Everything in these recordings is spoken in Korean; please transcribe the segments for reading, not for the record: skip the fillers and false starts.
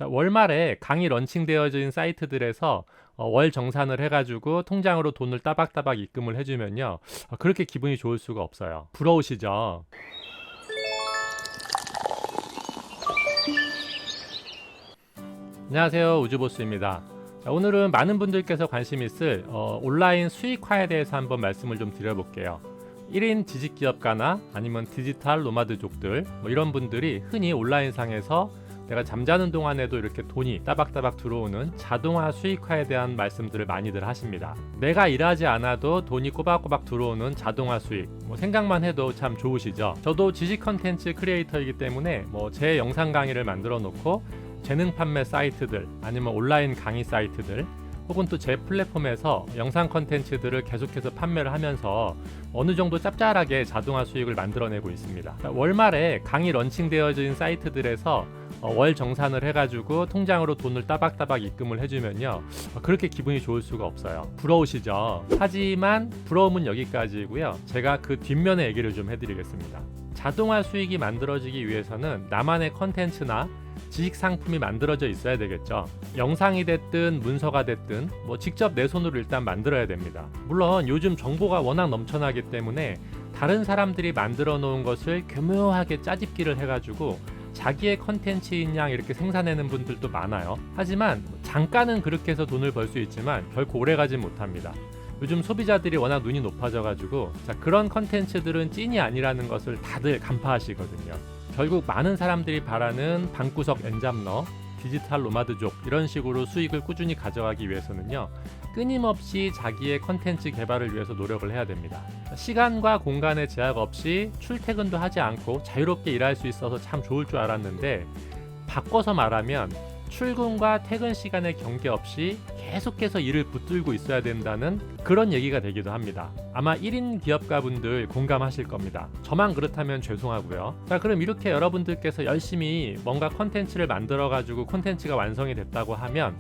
월말에 강의 런칭되어진 사이트들에서 월 정산을 해가지고 통장으로 돈을 따박따박 입금을 해주면요, 그렇게 기분이 좋을 수가 없어요. 부러우시죠? 안녕하세요, 우주보스입니다. 오늘은 많은 분들께서 관심 있을 온라인 수익화에 대해서 한번 말씀을 좀 드려볼게요. 1인 지식기업가나 아니면 디지털 노마드족들, 이런 분들이 흔히 온라인상에서 내가 잠자는 동안에도 이렇게 돈이 따박따박 들어오는 자동화 수익화에 대한 말씀들을 많이들 하십니다. 내가 일하지 않아도 돈이 꼬박꼬박 들어오는 자동화 수익, 생각만 해도 참 좋으시죠? 저도 지식 컨텐츠 크리에이터이기 때문에 제 영상 강의를 만들어 놓고 재능 판매 사이트들, 아니면 온라인 강의 사이트들, 혹은 또 제 플랫폼에서 영상 컨텐츠들을 계속해서 판매를 하면서 어느 정도 짭짤하게 자동화 수익을 만들어내고 있습니다. 월말에 강의 런칭되어진 사이트들에서 월 정산을 해가지고 통장으로 돈을 따박따박 입금을 해주면요, 그렇게 기분이 좋을 수가 없어요. 부러우시죠? 하지만 부러움은 여기까지고요. 제가 그 뒷면의 얘기를 좀 해드리겠습니다. 자동화 수익이 만들어지기 위해서는 나만의 컨텐츠나 지식 상품이 만들어져 있어야 되겠죠. 영상이 됐든 문서가 됐든 직접 내 손으로 일단 만들어야 됩니다. 물론 요즘 정보가 워낙 넘쳐나기 때문에 다른 사람들이 만들어 놓은 것을 교묘하게 짜집기를 해가지고 자기의 컨텐츠인 양 이렇게 생산해내는 분들도 많아요. 하지만 잠깐은 그렇게 해서 돈을 벌 수 있지만 결코 오래가진 못합니다. 요즘 소비자들이 워낙 눈이 높아져가지고 그런 컨텐츠들은 찐이 아니라는 것을 다들 간파하시거든요. 결국 많은 사람들이 바라는 방구석 엔잡러, 디지털 노마드족, 이런 식으로 수익을 꾸준히 가져가기 위해서는요, 끊임없이 자기의 컨텐츠 개발을 위해서 노력을 해야 됩니다. 시간과 공간의 제약 없이 출퇴근도 하지 않고 자유롭게 일할 수 있어서 참 좋을 줄 알았는데, 바꿔서 말하면 출근과 퇴근 시간의 경계 없이 계속해서 일을 붙들고 있어야 된다는 그런 얘기가 되기도 합니다. 아마 1인 기업가분들 공감하실 겁니다. 저만 그렇다면 죄송하고요. 자, 그럼 이렇게 여러분들께서 열심히 뭔가 컨텐츠를 만들어 가지고 컨텐츠가 완성이 됐다고 하면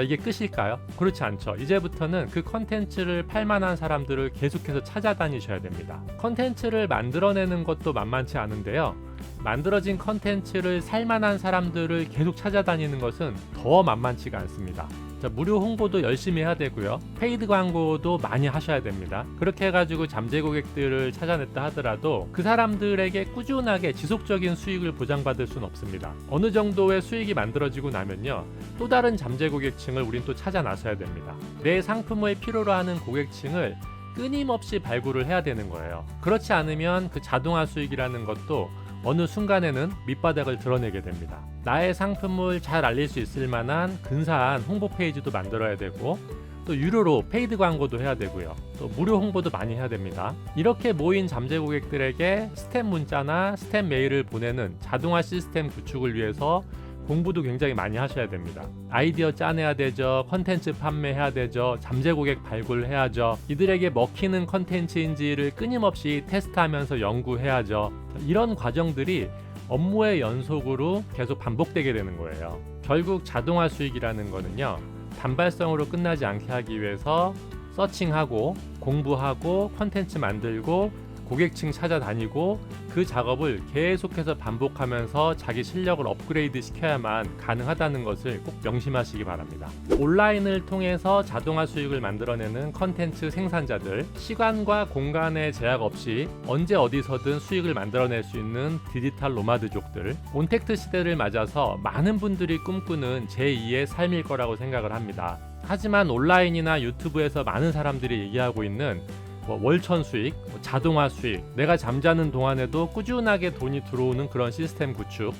이게 끝일까요? 그렇지 않죠. 이제부터는 그 컨텐츠를 팔만한 사람들을 계속해서 찾아다니셔야 됩니다. 컨텐츠를 만들어내는 것도 만만치 않은데요, 만들어진 컨텐츠를 살만한 사람들을 계속 찾아다니는 것은 더 만만치가 않습니다. 무료 홍보도 열심히 해야 되고요, 페이드 광고도 많이 하셔야 됩니다. 그렇게 해가지고 잠재 고객들을 찾아냈다 하더라도 그 사람들에게 꾸준하게 지속적인 수익을 보장받을 수는 없습니다. 어느 정도의 수익이 만들어지고 나면요, 또 다른 잠재 고객층을 우린 또 찾아 나서야 됩니다. 내 상품을 필요로 하는 고객층을 끊임없이 발굴을 해야 되는 거예요. 그렇지 않으면 그 자동화 수익이라는 것도 어느 순간에는 밑바닥을 드러내게 됩니다. 나의 상품을 잘 알릴 수 있을 만한 근사한 홍보 페이지도 만들어야 되고, 또 유료로 페이드 광고도 해야 되고요, 또 무료 홍보도 많이 해야 됩니다. 이렇게 모인 잠재 고객들에게 스템 문자나 스템 메일을 보내는 자동화 시스템 구축을 위해서 공부도 굉장히 많이 하셔야 됩니다. 아이디어 짜내야 되죠, 컨텐츠 판매해야 되죠, 잠재 고객 발굴해야죠, 이들에게 먹히는 컨텐츠인지를 끊임없이 테스트하면서 연구해야죠. 이런 과정들이 업무의 연속으로 계속 반복되게 되는 거예요. 결국 자동화 수익이라는 거는요, 단발성으로 끝나지 않게 하기 위해서 서칭하고 공부하고 컨텐츠 만들고 고객층 찾아다니고 그 작업을 계속해서 반복하면서 자기 실력을 업그레이드 시켜야만 가능하다는 것을 꼭 명심하시기 바랍니다. 온라인을 통해서 자동화 수익을 만들어내는 컨텐츠 생산자들, 시간과 공간의 제약 없이 언제 어디서든 수익을 만들어낼 수 있는 디지털 노마드족들, 온택트 시대를 맞아서 많은 분들이 꿈꾸는 제2의 삶일 거라고 생각을 합니다. 하지만 온라인이나 유튜브에서 많은 사람들이 얘기하고 있는 월천 수익, 자동화 수익, 내가 잠자는 동안에도 꾸준하게 돈이 들어오는 그런 시스템 구축,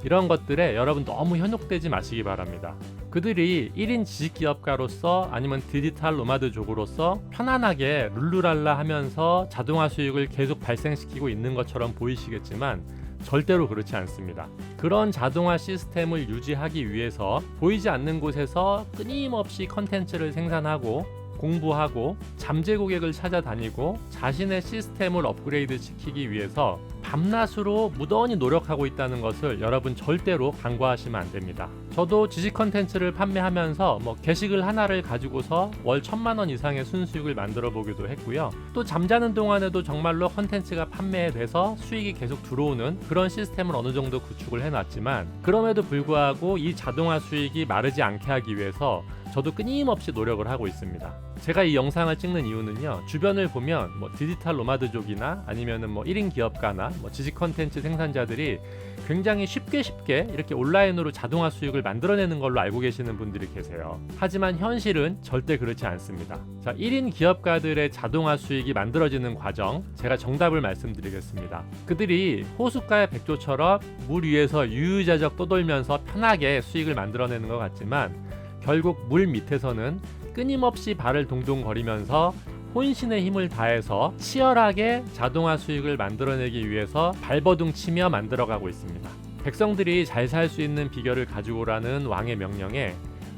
이런 것들에 여러분 너무 현혹되지 마시기 바랍니다. 그들이 1인 지식기업가로서 아니면 디지털 노마드족으로서 편안하게 룰루랄라 하면서 자동화 수익을 계속 발생시키고 있는 것처럼 보이시겠지만 절대로 그렇지 않습니다. 그런 자동화 시스템을 유지하기 위해서 보이지 않는 곳에서 끊임없이 컨텐츠를 생산하고 공부하고 잠재 고객을 찾아다니고 자신의 시스템을 업그레이드 시키기 위해서 밤낮으로 무던히 노력하고 있다는 것을 여러분 절대로 간과하시면 안 됩니다. 저도 지식 컨텐츠를 판매하면서 게시글 하나를 가지고서 월 1,000만 원 이상의 순수익을 만들어 보기도 했고요. 또 잠자는 동안에도 정말로 컨텐츠가 판매돼서 수익이 계속 들어오는 그런 시스템을 어느 정도 구축을 해놨지만, 그럼에도 불구하고 이 자동화 수익이 마르지 않게 하기 위해서 저도 끊임없이 노력을 하고 있습니다. 제가 이 영상을 찍는 이유는요, 주변을 보면 디지털 노마드족이나 아니면은 1인 기업가나 지식 컨텐츠 생산자들이 굉장히 쉽게 이렇게 온라인으로 자동화 수익을 만들어내는 걸로 알고 계시는 분들이 계세요. 하지만 현실은 절대 그렇지 않습니다. 자, 1인 기업가들의 자동화 수익이 만들어지는 과정, 제가 정답을 말씀드리겠습니다. 그들이 호숫가의 백조처럼 물 위에서 유유자적 떠돌면서 편하게 수익을 만들어내는 것 같지만, 결국 물 밑에서는 끊임없이 발을 동동거리면서 혼신의 힘을 다해서 치열하게 자동화 수익을 만들어내기 위해서 발버둥 치며 만들어가고 있습니다. 백성들이 잘 살 수 있는 비결을 가지고 오라는 왕의 명령에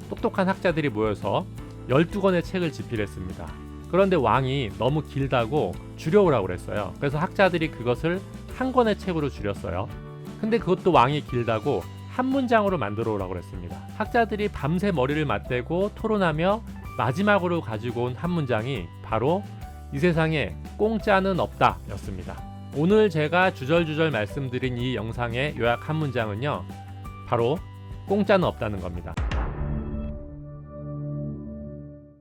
똑똑한 학자들이 모여서 12권의 책을 집필했습니다. 그런데 왕이 너무 길다고 줄여오라고 그랬어요. 그래서 학자들이 그것을 한 권의 책으로 줄였어요. 근데 그것도 왕이 길다고 한 문장으로 만들어 오라고 그랬습니다. 학자들이 밤새 머리를 맞대고 토론하며 마지막으로 가지고 온 한 문장이 바로 이 세상에 공짜는 없다 였습니다. 오늘 제가 주절주절 말씀드린 이 영상의 요약 한 문장은요, 바로 공짜는 없다는 겁니다.